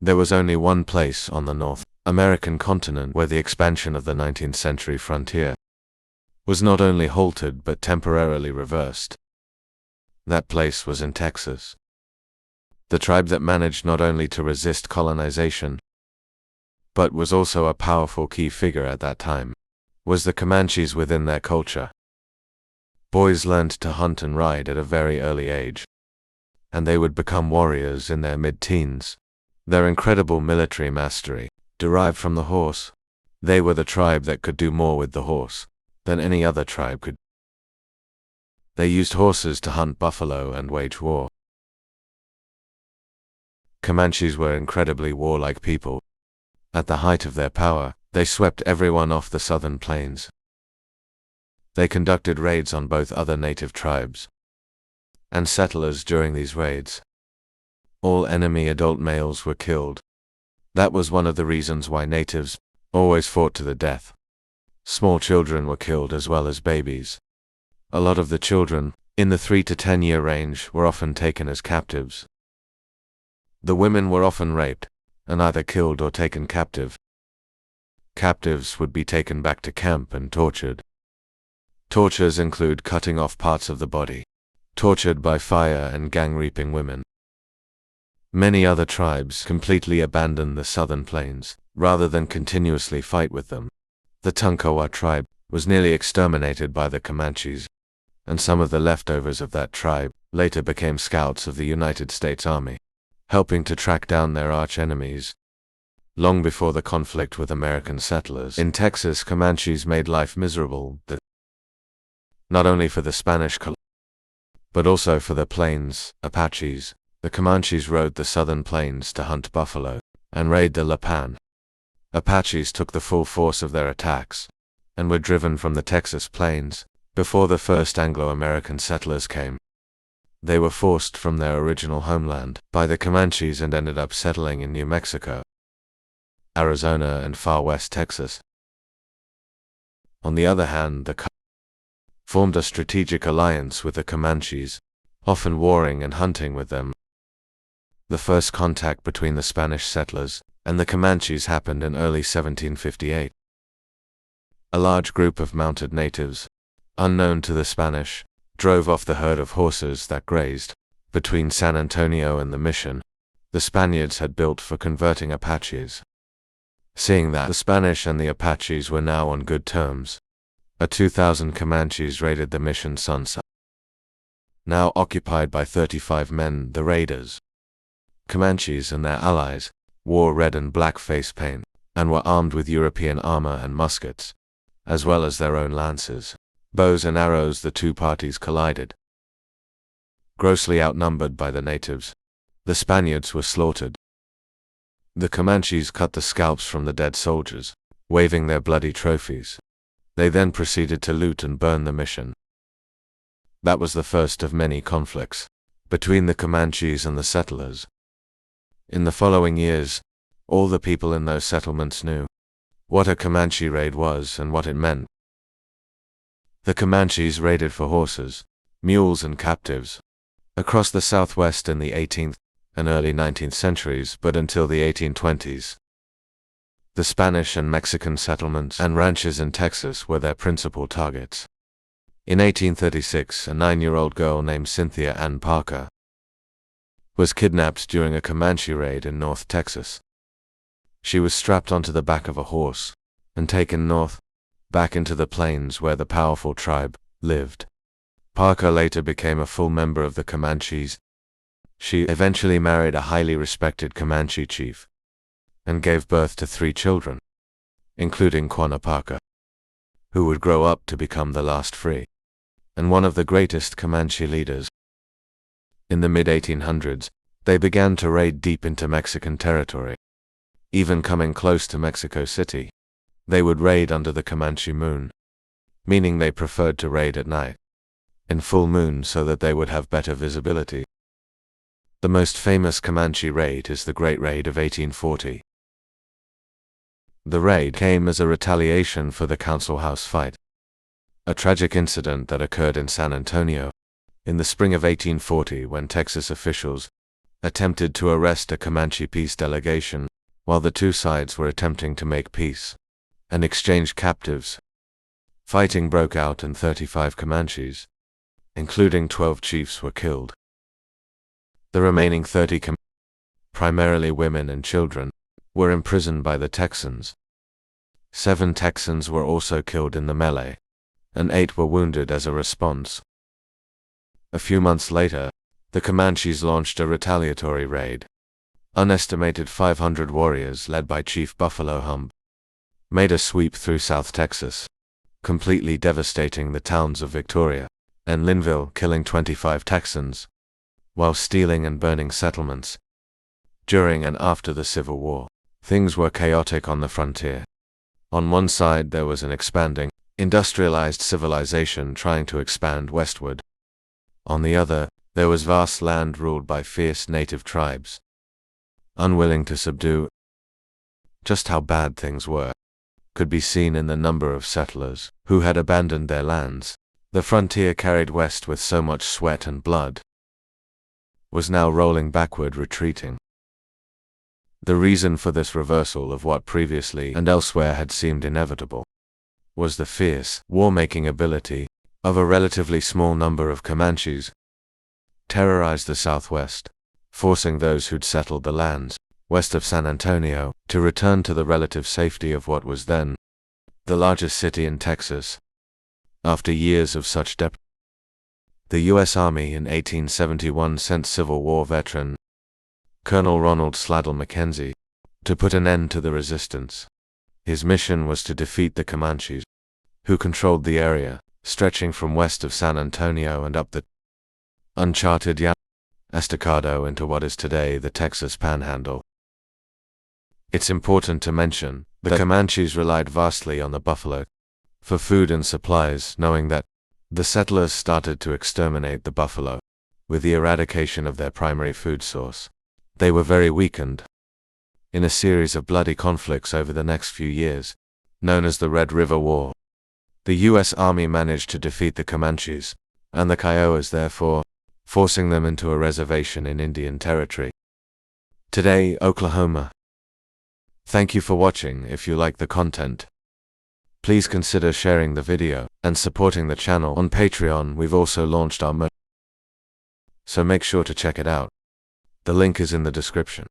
There was only one place on the North American continent where the expansion of the 19th century frontier was not only halted but temporarily reversed. That place was in Texas. The tribe that managed not only to resist colonization, but was also a powerful key figure at that time, was the Comanches. Within their culture, boys learned to hunt and ride at a very early age, and they would become warriors in their mid-teens. Their incredible military mastery derived from the horse. They were the tribe that could do more with the horse than any other tribe could. They used horses to hunt buffalo and wage war. Comanches were incredibly warlike people. At the height of their power, they swept everyone off the southern plains. They conducted raids on both other native tribes and settlers. During these raids, all enemy adult males were killed. That was one of the reasons why natives always fought to the death. Small children were killed as well as babies. A lot of the children, in the 3 to 10 year range, were often taken as captives. The women were often raped and either killed or taken captive. Captives would be taken back to camp and tortured. Tortures include cutting off parts of the body, tortured by fire, and gang-raping women. Many other tribes completely abandoned the southern plains, rather than continuously fight with them. The Tonkawa tribe was nearly exterminated by the Comanches, and some of the leftovers of that tribe later became scouts of the United States Army, helping to track down their arch-enemies. Long before the conflict with American settlers in Texas, Comanches made life miserable, not only for the Spanish colonists, but also for the Plains Apaches. The Comanches rode the southern plains to hunt buffalo and raid the Lipan. Apaches took the full force of their attacks and were driven from the Texas plains before the first Anglo-American settlers came. They were forced from their original homeland by the Comanches and ended up settling in New Mexico, Arizona, and far west Texas. On the other hand, the formed a strategic alliance with the Comanches, often warring and hunting with them. The first contact between the Spanish settlers and the Comanches happened in early 1758. A large group of mounted natives, unknown to the Spanish, drove off the herd of horses that grazed between San Antonio and the mission the Spaniards had built for converting Apaches. Seeing that the Spanish and the Apaches were now on good terms, 2,000 Comanches raided the mission Sunset, now occupied by 35 men. The raiders, Comanches and their allies, wore red and black face paint and were armed with European armor and muskets, as well as their own lances, bows and arrows. The two parties collided. Grossly outnumbered by the natives, the Spaniards were slaughtered. The Comanches cut the scalps from the dead soldiers, waving their bloody trophies. They then proceeded to loot and burn the mission. That was the first of many conflicts between the Comanches and the settlers. In the following years, all the people in those settlements knew what a Comanche raid was and what it meant. The Comanches raided for horses, mules, and captives across the Southwest in the 18th and early 19th centuries, but until the 1820s. The Spanish and Mexican settlements and ranches in Texas were their principal targets. In 1836, a 9-year-old girl named Cynthia Ann Parker was kidnapped during a Comanche raid in North Texas. She was strapped onto the back of a horse and taken north, back into the plains where the powerful tribe lived. Parker later became a full member of the Comanches. She eventually married a highly respected Comanche chief and gave birth to 3 children, including Quanah Parker, who would grow up to become the last free and one of the greatest Comanche leaders. In the mid-1800s, they began to raid deep into Mexican territory. Even coming close to Mexico City, they would raid under the Comanche moon, meaning they preferred to raid at night, in full moon, so that they would have better visibility. The most famous Comanche raid is the Great Raid of 1840. The raid came as a retaliation for the Council House fight, a tragic incident that occurred in San Antonio in the spring of 1840 when Texas officials attempted to arrest a Comanche peace delegation, while the two sides were attempting to make peace and exchanged captives. Fighting broke out and 35 Comanches, including 12 chiefs, were killed. The remaining 30, primarily women and children, were imprisoned by the Texans. 7 Texans were also killed in the melee, and 8 were wounded as a response. A few months later, the Comanches launched a retaliatory raid. Unestimated 500 warriors led by Chief Buffalo Hump made a sweep through South Texas, completely devastating the towns of Victoria and Linville, killing 25 Texans, while stealing and burning settlements. During and after the Civil War, things were chaotic on the frontier. On one side there was an expanding, industrialized civilization trying to expand westward. On the other, there was vast land ruled by fierce native tribes, unwilling to subdue. Just how bad things were could be seen in the number of settlers who had abandoned their lands. The frontier, carried west with so much sweat and blood, was now rolling backward, retreating. The reason for this reversal of what previously and elsewhere had seemed inevitable was the fierce, war-making ability of a relatively small number of Comanches terrorized the Southwest, forcing those who'd settled the lands west of San Antonio to return to the relative safety of what was then the largest city in Texas. After years of such the U.S. Army in 1871 sent Civil War veteran Colonel Ronald Slidell Mackenzie to put an end to the resistance. His mission was to defeat the Comanches, who controlled the area stretching from west of San Antonio and up the uncharted Estacado into what is today the Texas Panhandle. It's important to mention the Comanches relied vastly on the buffalo for food and supplies, knowing that the settlers started to exterminate the buffalo with the eradication of their primary food source. They were very weakened. In a series of bloody conflicts over the next few years, known as the Red River War, the U.S. Army managed to defeat the Comanches and the Kiowas, therefore forcing them into a reservation in Indian Territory, today Oklahoma. Thank you for watching. If you like the content, please consider sharing the video and supporting the channel on Patreon. We've also launched our merch, so make sure to check it out. The link is in the description.